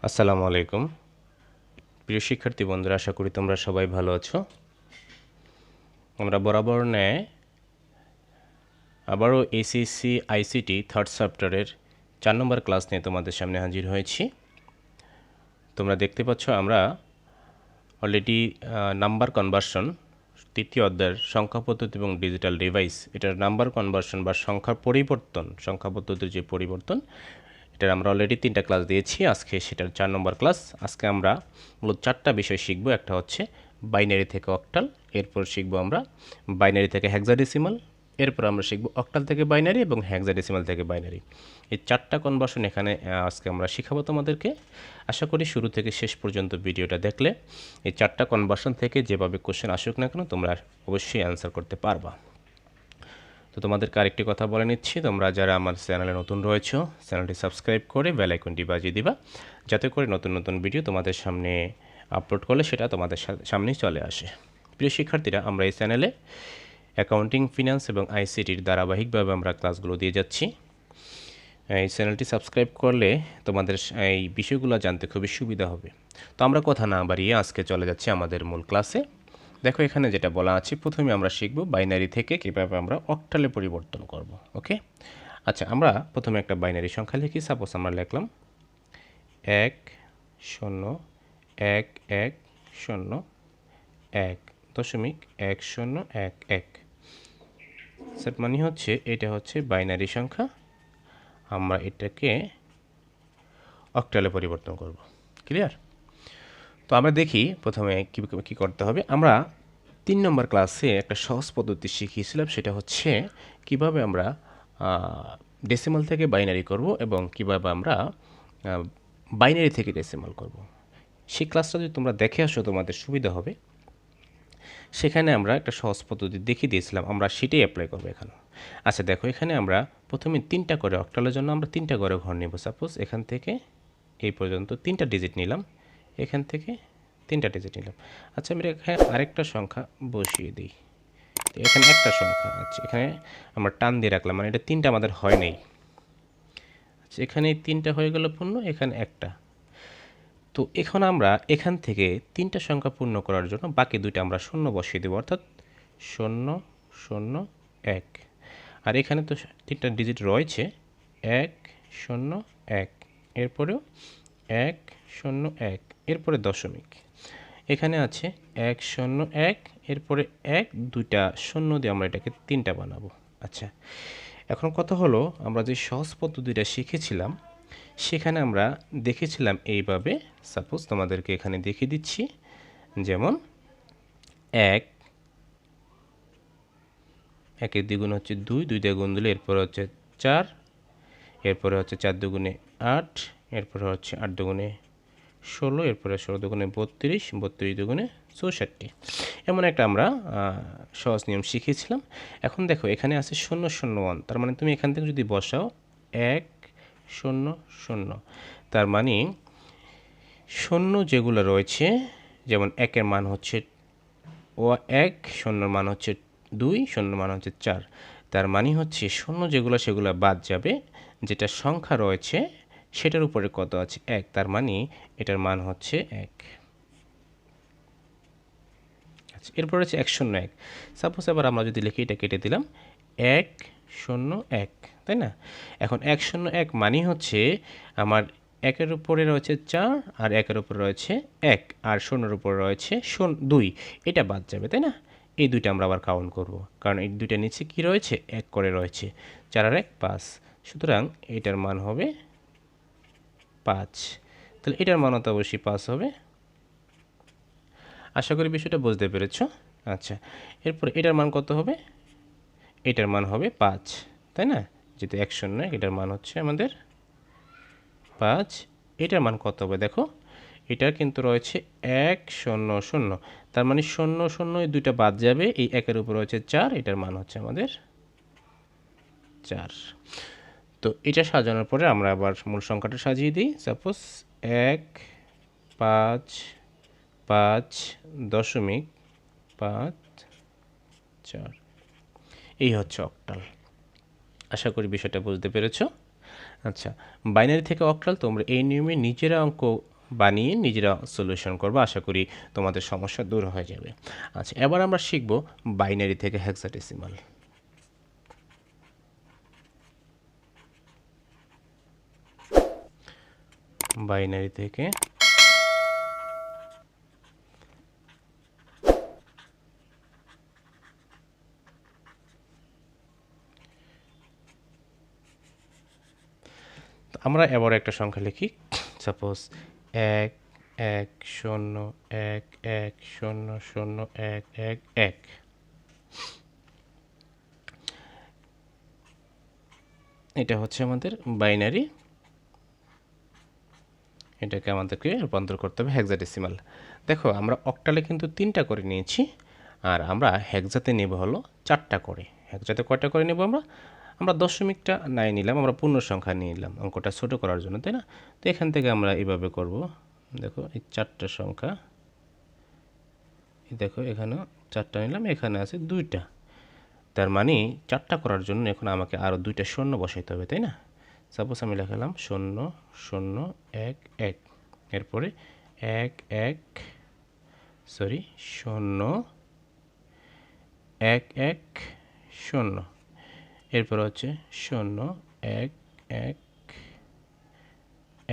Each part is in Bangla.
আসসালামু আলাইকুম প্রিয় শিক্ষার্থী বন্ধুরা, আশা করি তোমরা সবাই ভালো আছো। আমরা বরাবর ন্যায় আবারও HSC ICT থার্ড চ্যাপ্টারের 4 নম্বর ক্লাস নিয়ে তোমাদের সামনে হাজির হয়েছি। তোমরা দেখতে পাচ্ছ আমরা অলরেডি নাম্বার কনভার্সন তৃতীয় অধ্যায়ের সংখ্যা পদ্ধতি এবং ডিজিটাল ডিভাইস, এটার নাম্বার কনভার্সন বা সংখ্যার পরিবর্তন, সংখ্যা পদ্ধতির যে পরিবর্তন, এটার আমরা অলরেডি 3টা ক্লাস দিয়েছি। আজকে সেটার 4 নম্বর ক্লাস। আজকে আমরা মূলত 4টা বিষয় শিখব। একটা হচ্ছে বাইনারি থেকে অক্টাল, এরপর শিখব আমরা বাইনারি থেকে হেক্সাডেসিমাল, এরপর আমরা শিখব অক্টাল থেকে বাইনারি এবং হেক্সাডেসিমাল থেকে বাইনারি। এই 4টা কনভার্সন এখানে আজকে আমরা শিখাবো তোমাদেরকে। আশা করি শুরু থেকে শেষ পর্যন্ত ভিডিওটা দেখলে এই 4টা কনভার্সন থেকে যেভাবে কোশ্চেন আসুক না কেন তোমরা অবশ্যই অ্যান্সার করতে পারবা। তো তোমাদেরকে আরেকটি কথা বলে নিচ্ছি, তোমরা যারা আমার চ্যানেলে নতুন রয়েছো চ্যানেলটি সাবস্ক্রাইব করে বেল আইকনটি বাজিয়ে দিবা, যাতে করে নতুন নতুন ভিডিও তোমাদের সামনে আপলোড করলে সেটা তোমাদের সামনেই চলে আসে। প্রিয় শিক্ষার্থীরা, আমরা এই চ্যানেলে অ্যাকাউন্টিং, ফিনান্স এবং আইসিটির ধারাবাহিকভাবে আমরা ক্লাসগুলো দিয়ে যাচ্ছি। এই চ্যানেলটি সাবস্ক্রাইব করলে তোমাদের এই বিষয়গুলো জানতে খুবই সুবিধা হবে। তো আমরা কথা না বাড়িয়ে আজকে চলে যাচ্ছি আমাদের মূল ক্লাসে। দেখো এখানে যেটা বলা আছে, প্রথমে আমরা শিখব বাইনারি থেকে কীভাবে আমরা অক্টালে পরিবর্তন করব। ওকে, আচ্ছা, আমরা প্রথমে একটা বাইনারি সংখ্যা লিখি। সাপোজ আমরা লিখলাম 1,0,1,0,1.1011। সেট মানে হচ্ছে এটা হচ্ছে বাইনারি সংখ্যা, আমরা এটাকে অক্টালে পরিবর্তন করব। ক্লিয়ার? তো আমরা দেখি প্রথমে কী করতে হবে। আমরা 3 নম্বর ক্লাসে একটা সহজ পদ্ধতি শিখিয়েছিলাম, সেটা হচ্ছে কিভাবে আমরা ডেসিমাল থেকে বাইনারি করব এবং কিভাবে আমরা বাইনারি থেকে ডেসিমাল করব। সেই ক্লাসটা যদি তোমরা দেখে আসো তোমাদের সুবিধা হবে। সেখানে আমরা একটা সহজ পদ্ধতি দেখিয়ে দিয়েছিলাম, আমরা সেটাই অ্যাপ্লাই করবো এখানে। আচ্ছা দেখো, এখানে আমরা প্রথমে 3টা করে অক্টালের জন্য আমরা 3টা করে ঘর নেব। সাপোজ এখান থেকে এই পর্যন্ত 3টা ডিজিট নিলাম, এখান থেকে 3টা ডিজিট নিলাম। আচ্ছা, আমি এখানে আরেকটা সংখ্যা বসিয়ে দিই। এখানে একটা সংখ্যা আছে, এখানে আমরা টান দিয়ে রাখলাম, মানে এটা 3টা আমাদের হয় নাই। আচ্ছা, এখানে 3টা হয়ে গেল পূর্ণ, এখানে একটা। তো এখন আমরা এখান থেকে 3টা সংখ্যা পূর্ণ করার জন্য বাকি 2টা আমরা শূন্য বসিয়ে দেবো, অর্থাৎ 0, 0, 1। আর এখানে তো 3টা ডিজিট রয়েছে, 1, 0, 1, এরপরেও 1, 0, 1, এরপরে দশমিক। এখানে আছে 1, 0, 1, এরপরে 1, 2টা শূন্য দিয়ে আমরা এটাকে 3টা বানাবো। আচ্ছা, এখন কথা হলো, আমরা যে সহজ পদ্ধতিটা শিখেছিলাম সেখানে আমরা দেখেছিলাম এইভাবে। সাপোজ তোমাদেরকে এখানে দেখিয়ে দিচ্ছি, যেমন 1 দ্বিগুণ হচ্ছে 2, 2 দিয়ে গুণ দিলে এরপরে হচ্ছে 4, এরপরে হচ্ছে 4 দুগুণে 8, এরপরে হচ্ছে 8 দুগুণে 16, এরপরে 16 দুগুণে 32, 32 দুগুণে 64। এমন একটা আমরা সহজ নিয়ম শিখিয়েছিলাম। এখন দেখো এখানে আছে 0, 0, 1, তার মানে তুমি এখান থেকে যদি বসাও 1, 0, 0, তার মানে শূন্য যেগুলো রয়েছে, যেমন 1-এর মান হচ্ছে 1, 0-এর মান হচ্ছে 2, 0-এর মান হচ্ছে 4, তার মানে হচ্ছে শূন্য যেগুলো সেগুলো বাদ যাবে, যেটা সংখ্যা রয়েছে সেটার উপরে কত আছে 1, তার মানে এটার মান হচ্ছে 1। আচ্ছা, এরপর হচ্ছে 101। সাপোজ এবার আমরা যদি লিখি, এটা কেটে দিলাম, 101, তাই না? এখন 101 মানে হচ্ছে আমার 1-এর উপরে রয়েছে 4, আর 1-এর উপরে রয়েছে 1, আর 0-এর উপরে রয়েছে 2, এটা বাদ যাবে, তাই না? এই দুইটা আমরা আবার কাউন্ট করব, কারণ এই দুইটা নিচে কি রয়েছে 1 করে রয়েছে, 4 আর 1 5, সুতরাং এটার মান হবে 5। তাহলে এটার মান তো অবশ্যই 5 হবে। আশা করি বিষয়টা বুঝতে পেরেছ। আচ্ছা, এরপর এটার মান কত হবে? এটার মান হবে 5, তাই না? যেহেতু 101, এটার মান হচ্ছে আমাদের 5। এটার মান কত হবে দেখো, এটা কিন্তু রয়েছে 1, 0, 0, তার মানে 0, 0 এই দুইটা বাদ যাবে, এই 1-এর উপর রয়েছে 4, এটার মান হচ্ছে আমাদের 4। তো এটা সাজানোর পরে আমরা আবার মূল সংখ্যাটা সাজিয়ে দিই। সাপোজ 1, 5, 5.5, 4, এই হচ্ছে অক্টাল। আশা করি বিষয়টা বুঝতে পেরেছ। আচ্ছা, বাইনারি থেকে অক্টাল তোমরা এই নিয়মে নিজেরা অঙ্ক বানিয়ে নিজেরা সলিউশন করবো। আশা করি তোমাদের সমস্যা দূর হয়ে যাবে। আচ্ছা, এবার আমরা শিখব বাইনারি থেকে হেক্সাডেসিমাল। বাইনারি থেকে আমরা এবার একটা সংখ্যা লিখি। সাপোজ 1 1 0 1 1 0 0 1 1 1। এটা হচ্ছে আমাদের বাইনারি, এটাকে আমাদেরকে রূপান্তর করতে হবে হেক্সাডেসিমাল। দেখো আমরা অক্টালে কিন্তু 3টা করে নিয়েছি, আর আমরা হেক্সাতে নেব হলো 4টা করে। হেক্সাতে কয়টা করে নেব আমরা? আমরা দশমিকটা নাই নিলাম, আমরা পূর্ণ সংখ্যা নিয়ে নিলাম অঙ্কটা ছোট করার জন্য, তাই না? তো এখান থেকে আমরা এইভাবে করব। দেখো এই 4টা সংখ্যা, দেখো এখানেও 4টা নিলাম, এখানে আছে 2টা। তার মানে 4টা করার জন্য এখন আমাকে আরও 2টা শূন্য বসাইতে হবে, তাই না? সাপোজ আমি লেখালাম 0 0 1 1, এরপরে 1 1 0 1 1 0, এরপর হচ্ছে 0 1 1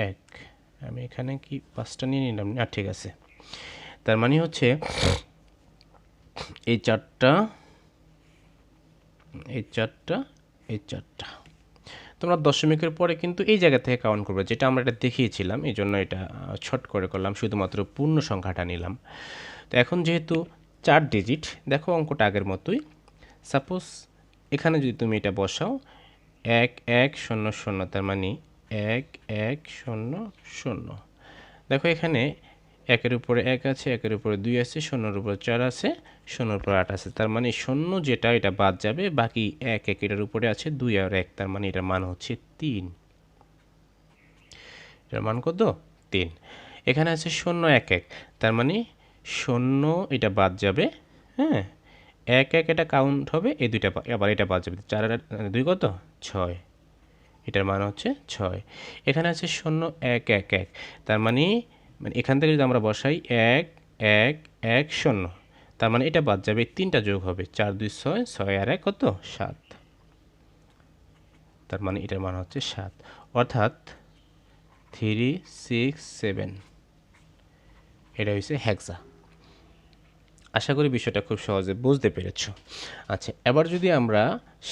1। আমি এখানে কি 5টা নিয়ে নিলাম না? ঠিক আছে। তার মানে হচ্ছে এই 4টা, এই 4টা, এই 4টা। তোমরা দশমিকের পরে কিন্তু এই জায়গা থেকে কাউন্ট করবে, যেটা আমরা এটা দেখিয়েছিলাম, এই জন্য এটা শর্ট করে করলাম, শুধুমাত্র পূর্ণ সংখ্যাটা নিলাম। তো এখন যেহেতু 4 ডিজিট, দেখো অঙ্কটা আগের মতোই। সাপোজ এখানে যদি তুমি এটা বসাও 1 1 0 0, তার মানে 1 1 0 0। দেখো এখানে 1-এর উপরে 1 আছে, 1-এর উপরে 2 আছে, 0-এর উপরে 4 আছে, 0-এর উপরে 8 আছে। তার মানে 0 যেটা এটা বাদ যাবে, বাকি 1 1 এটার উপরে আছে 2 আর 1, তার মানে এটার মান হচ্ছে 3। এটার মান কত? 3। এখানে আছে 0 1 1, তার মানে 0 এটা বাদ যাবে, হ্যাঁ, 1 1 এটা কাউন্ট হবে, এই দুইটা আবার এটা বাদ যাবে, 4 আর 2 কত? 6, এটার মান হচ্ছে 6। এখানে আছে 0 1 1 1, তার মানে এখান থেকে যদি আমরা বসাই 1 1 1 0, তার মানে এটা বাদ যাবে, 3টা যোগ হবে, 4 2 6, 6 আর 1 কত? 7। তার মানে এটার মান হচ্ছে 7, অর্থাৎ 3 6 7। এটা হচ্ছে হেক্সা। আশা করি বিষয়টা খুব সহজে বুঝতে পেরেছ। আচ্ছা, এবার যদি আমরা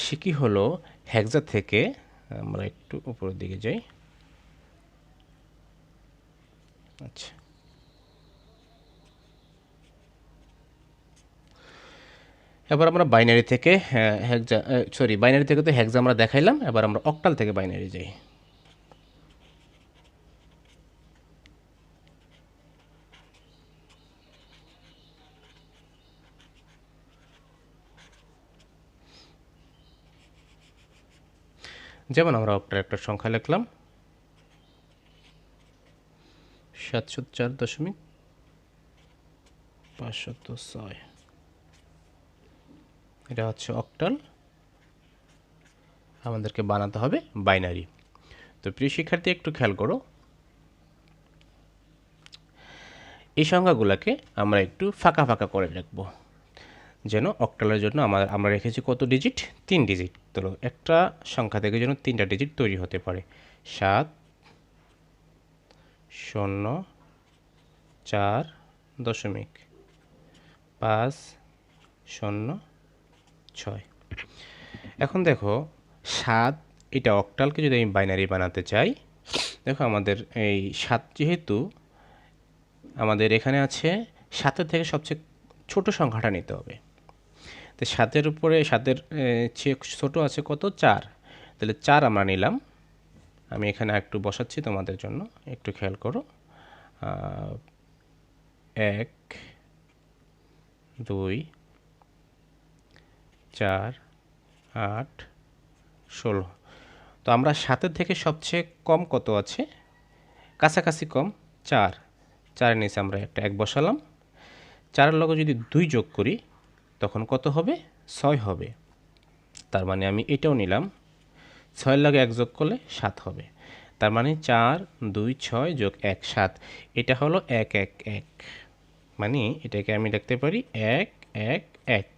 শিখি হলো হেক্সা থেকে, আমরা একটু উপরের দিকে যাই। আচ্ছা, এবার আমরা বাইনারি থেকে হেক্সা, বাইনারি থেকে তো হেক্সা আমরা দেখাইলাম, এবার আমরা অক্টাল থেকে বাইনারি যাই। যেমন আমরা অক্টাল একটা সংখ্যা লিখলাম 704.506। এটা হচ্ছে অক্টাল, আমাদেরকে বানাতে হবে বাইনারি। তো প্রিয় শিক্ষার্থী একটু খেয়াল করো, এই সংখ্যাগুলোকে আমরা একটু ফাঁকা ফাঁকা করে রাখবো, যেন অক্টালের জন্য আমরা রেখেছি কত ডিজিট? 3 ডিজিট। তো একটা সংখ্যা থেকে যেন 3টা ডিজিট তৈরি হতে পারে। 7 0 4 দশমিক 5 0 6। এখন দেখো 7, এটা অক্টালকে যদি আমি বাইনারি বানাতে চাই, দেখো আমাদের এই 7 যেহেতু আমাদের এখানে আছে, 7-এর থেকে সবচেয়ে ছোট সংখ্যাটা নিতে হবে। তো 7-এর উপরে 7-এর চেয়ে ছোটো আছে কত? 4। তাহলে 4 আমরা নিলাম। আমি এখানে একটু বসাচ্ছি তোমাদের জন্য, একটু খেয়াল করো। 1 2 4 8 16। তো আমরা 7-এর থেকে সবচেয়ে কম কত আছে? কাছাকাছি কম 4। 4-এর নিচে আমরা একটা 1 বসালাম। 4-এর লগে যদি 2 যোগ করি তখন কত হবে? 6 হবে। তার মানে আমি এটাও নিলাম, 6-এর লগে 1 যোগ করলে 7 হবে। তার মানে 4 2 6 যোগ 1 7, এটা হলো 1 1 1, মানে এটাকে আমি লিখতে পারি 1 1 1।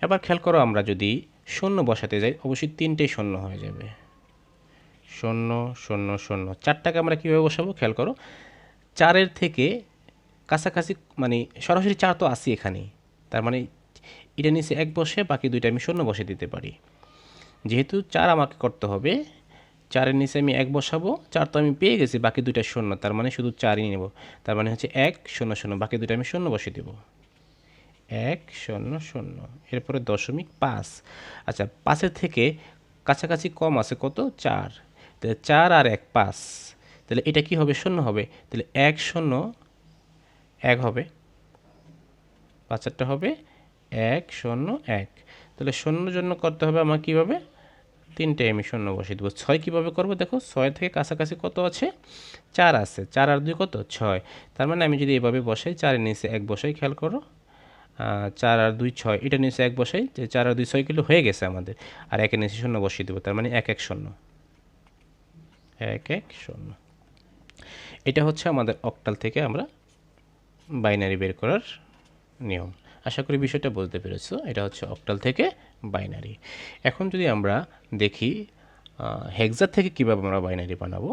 এবার খেয়াল করো, আমরা যদি শূন্য বসাতে যাই অবশ্যই তিনটেই শূন্য হয়ে যাবে, 0 0 0। 4টাকে আমরা কীভাবে বসাবো খেয়াল করো, 4-এর থেকে কাছাকাছি, মানে সরাসরি 4 তো আসি এখানে, তার মানে এটা নিচে 1 বসে বাকি দুইটা আমি শূন্য বসে দিতে পারি। যেহেতু 4 আমাকে করতে হবে, 4-এর নিচে আমি 1 বসাবো, 4 তো আমি পেয়ে গেছি, বাকি দুইটা শূন্য, তার মানে শুধু 4ই নেব। তার মানে হচ্ছে 1 0 0, বাকি দুইটা আমি শূন্য বসে দেব, 1 0 0। এরপরে 0.5। আচ্ছা, 5-এর থেকে কাছাকাছি কম আছে কত, 4, তাহলে 4 আর 1 5, তাহলে এটা কি হবে, শূন্য হবে, তাহলে 1 0 1 হবে, 5-এরটা হবে 1 0 1। তাহলে শূন্যর জন্য করতে হবে আমার কীভাবে, তিনটে আমি শূন্য বসিয়ে দেবো। 6 কীভাবে করবো দেখো, 6 থেকে কাছাকাছি কত আছে, 4 আছে, 4 আর 2 কত, 6। তার মানে আমি যদি এভাবে বসাই, 4-এর নিচে 1 বসাই, খেয়াল করো, 4 আর 2 6, এটা নিচে 1 বসাই, যে 4 আর 2 6 কিলো হয়ে গেছে আমাদের, আর 1-এর নিচে শূন্য বসিয়ে দেবো, তার মানে 1 1 0, 1 1 0। এটা হচ্ছে আমাদের অক্টাল থেকে আমরা বাইনারি বের করার নিয়ম। আশা করি বিষয়টা বলতে পেরেছো। এটা হচ্ছে অক্টাল থেকে বাইনারি। এখন যদি আমরা দেখি হেক্সা থেকে কীভাবে আমরা বাইনারি বানাবো।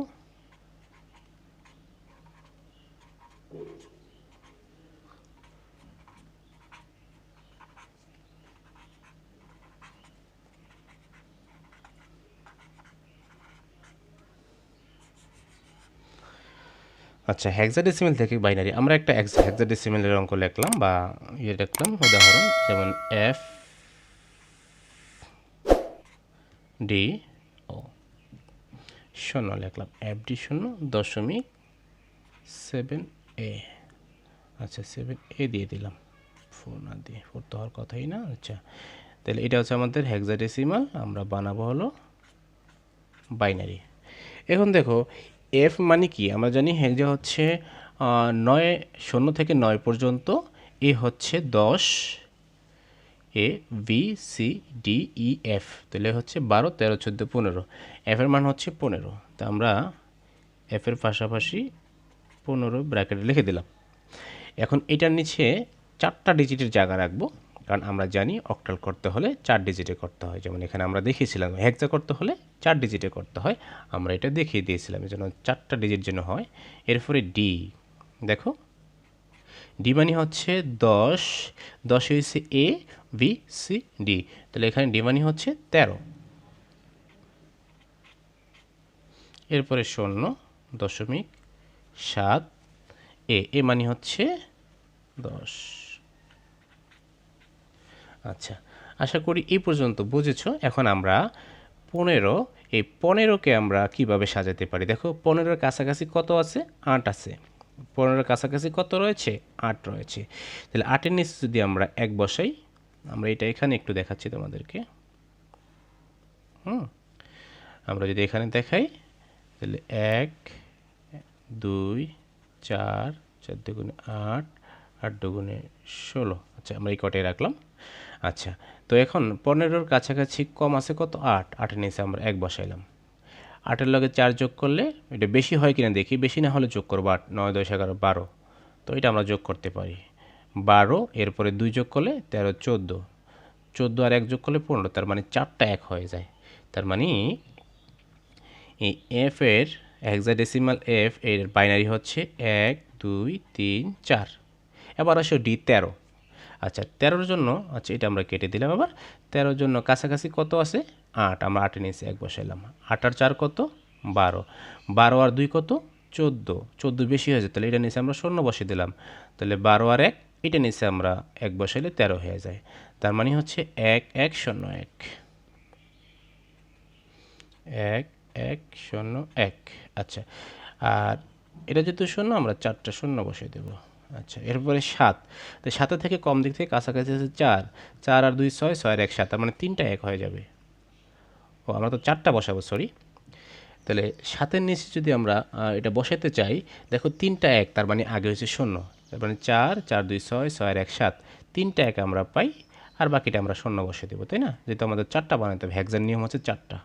আচ্ছা, হেক্সাডেসিমাল থেকে বাইনারি আমরা একটা হেক্সাডেসিমালের অঙ্ক লিখলাম বা লিখলাম, উদাহরণ যেমন এফ ডি ও 0 লিখলাম, এফ ডি 0.7a। আচ্ছা, 7a দিয়ে দিলাম, 4 না দিয়ে, 4 তো হওয়ার কথাই না। আচ্ছা, তাহলে এটা হচ্ছে আমাদের হেক্সাডেসিমাল, আমরা বানাবো হলো বাইনারি। এখন দেখো, এফ মানে কি আমরা জানি, হেক্সা হচ্ছে 9, 0 থেকে 9 পর্যন্ত, এ হচ্ছে 10, A B C D E F, তাহলে হচ্ছে 12 13 14 15, এফের মান হচ্ছে 15। তা আমরা এফের পাশাপাশি 15 ব্র্যাকেটে লিখে দিলাম। এখন এটার নিচে 4টা ডিজিটের জায়গা রাখবো, কারণ আমরা জানি অক্টাল করতে হলে 4 ডিজিটে করতে হয়, যেমন এখানে আমরা দেখিয়েছিলাম হেক্সা করতে হলে 4 ডিজিটে করতে হয়, আমরা এটা দেখিয়ে দিয়েছিলাম, এই জন্য 4টা ডিজিট যেন হয়। এরপরে ডি, দেখো ডি মানে হচ্ছে 10, 10 হয়েছে এ বি সি ডি, তাহলে এখানে ডি মানে হচ্ছে 13। এরপরে 0.7 এ মানে হচ্ছে 10। আচ্ছা, আশা করি এই পর্যন্ত বুঝেছো। এখন আমরা 15, এই 15কে আমরা কিভাবে সাজাতে পারি। দেখো 15-এর কাছাকাছি কত আছে, 8 আছে, 15-এর কাছাকাছি কত রয়েছে, 8 রয়েছে। তাহলে 8-এর নিচে যদি আমরা 1 বসাই, আমরা এটা এখানে একটু দেখাচ্ছি তোমাদেরকে। আমরা যদি এখানে দেখাই, তাহলে 1 2 4, 4 দুগুণে 8, 8 দুগুণে 16। আচ্ছা, আমরা এই কটাই রাখলাম। আচ্ছা, তো এখন 15-এর কাছাকাছি কম আছে কত, 8, 8-এর নিচে আমরা 1 বসাইলাম। 8-এর লগে 4 যোগ করলে এটা বেশি হয় কিনা দেখি, বেশি না হলে যোগ করবো, 8 9 10 11 12, তো এটা আমরা যোগ করতে পারি 12। এরপরে 2 যোগ করলে 13 14, 14 আর 1 যোগ করলে 15, তার মানে 4টা 1 হয়ে যায়। তার মানে এই এফ এর হেক্সাডেসিমাল এফ এর বাইনারি হচ্ছে 1 2 3 4। এবার আসো ডি 13। আচ্ছা, 13-র জন্য, আচ্ছা এটা আমরা কেটে দিলাম। আবার 13-র জন্য কাছাকাছি কত আছে, 8, আমরা 8-এর নিচে 1 বসাইলাম, 8 আর 4 কত, 12, 12 আর 2 কত, 14, 14 বেশি হয়ে যায়, তাহলে এটা নিচে আমরা 0 বসিয়ে দিলাম, তাহলে 12 আর 1, এটা নিচে আমরা 1 বসাইলে 13 হয়ে যায়। তার মানে হচ্ছে 1 1 0 1, 1 1 0 1। আচ্ছা, আর এটা যেহেতু 0, আমরা 4টা 0 বসিয়ে দেবো। আচ্ছা, এরপরে 7, তো 7 থেকে কম দিক থেকে কাছাকাছি আছে 4, 4 আর 2 6, 6 আর 1 7, তার মানে 3টা 1 হয়ে যাবে। ও, আমরা তো 4টা বসাবো, সরি। তাহলে 7-এর নিচে যদি আমরা এটা বসাতে চাই, দেখো 3টা 1, তার মানে আগে হয়েছে 0, তার মানে 4 4 2 6, 6 আর 1 7, 3টা 1 আমরা পাই, আর বাকিটা আমরা 0 বসিয়ে দেবো, তাই না? যেহেতু আমাদের 4টা বানাতে হবে, হেক্সার নিয়ম হচ্ছে 4টা।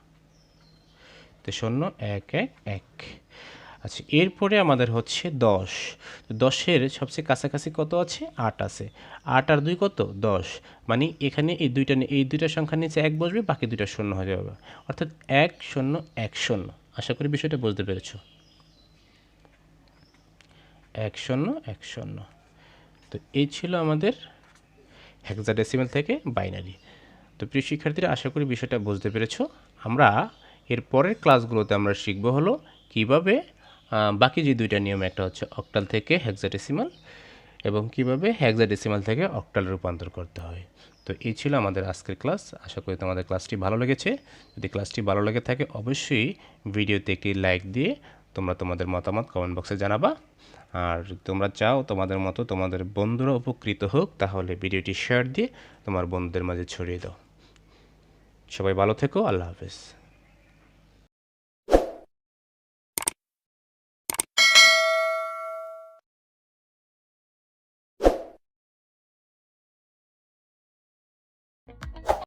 শূন্য 1 1 1। আচ্ছা, এরপরে আমাদের হচ্ছে 10। তো 10-এর সবচেয়ে কাছাকাছি কত আছে? 8 আছে। 8 আর 2 কত? 10। মানে এখানে এই দুইটা সংখ্যার নিচে 1 বসবে, বাকি দুইটা শূন্য হয়ে যাবে, অর্থাৎ 1 0 1 0। আশা করি বিষয়টা বুঝতে পেরেছো। 1 0 1 0। তো এই ছিল আমাদের হেক্সাডেসিমাল থেকে বাইনারি। তো প্রিয় শিক্ষার্থীরা, আশা করি বিষয়টা বুঝতে পেরেছো। আমরা এর পরের ক্লাসগুলোতে আমরা শিখব হলো কিভাবে বাকি যে দুইটা নিয়ম, একটা হচ্ছে অক্টাল থেকে হেক্সাডেসিমাল এবং কিভাবে হেক্সাডেসিমাল থেকে অক্টাল রূপান্তর করতে হয়। তো এই ছিল আমাদের আজকের ক্লাস। আশা করি তোমাদের ক্লাসটি ভালো লেগেছে। যদি ক্লাসটি ভালো লেগে থাকে অবশ্যই ভিডিওতে একটি লাইক দিয়ে তোমরা তোমাদের মতামত কমেন্ট বক্সে জানাবা। আর তোমরা চাও তোমাদের মতো তোমাদের বন্ধুরা উপকৃত হোক, তাহলে ভিডিওটি শেয়ার দিয়ে তোমার বন্ধুদের মাঝে ছড়িয়ে দাও। সবাই ভালো থেকো। আল্লাহ হাফেজ।